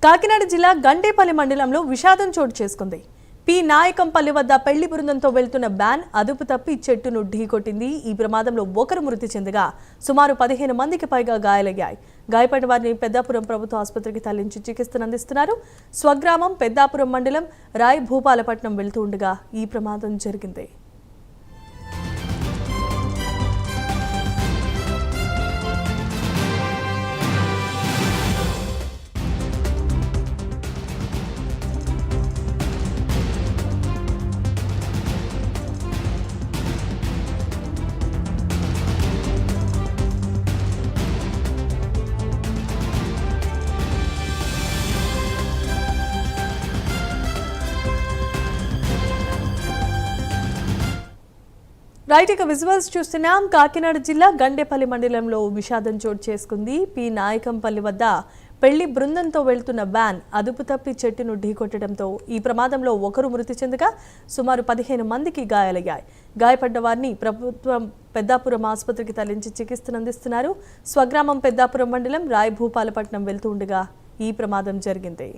కాకినాడ జిల్లా గండేపల్లి మండలంలో విషాదం చోటు చేసుకుంది. పి నాయకంపల్లి వద్ద పెళ్లి బృందంతో వెళ్తున్న వ్యాన్ అదుపు తప్పి చెట్టును ఢీకొట్టింది. ఈ ప్రమాదంలో ఒకరు మృతి చెందగా సుమారు 15 మందికి పైగా గాయాలయ్యాయి. గాయపడిన వారిని పెద్దాపురం ప్రభుత్వ ఆసుపత్రికి తరలించి చికిత్సను అందిస్తున్నారు. స్వగ్రామం పెద్దాపురం మండలం రాయ్ భూపాలపట్నం వెళ్తూ ఉండగా ఈ ప్రమాదం జరిగింది. రైట్, ఇక విజువల్స్ చూస్తున్నాం. కాకినాడ జిల్లా గండేపల్లి మండలంలో విషాదం చోటు చేసుకుంది. పి నాయకంపల్లి వద్ద పెళ్లి బృందంతో వెళ్తున్న వ్యాన్ అదుపు తప్పి చెట్టును ఢీకొట్టడంతో ఈ ప్రమాదంలో ఒకరు మృతి చెందగా సుమారు 15 మందికి గాయాలయ్యాయి. గాయపడ్డ వారిని ప్రభుత్వం పెద్దాపురం ఆసుపత్రికి తరలించి చికిత్సను అందిస్తున్నారు. స్వగ్రామం పెద్దాపురం మండలం రాయ్ భూపాలపట్నం వెళ్తూ ఉండగా ఈ ప్రమాదం జరిగింది.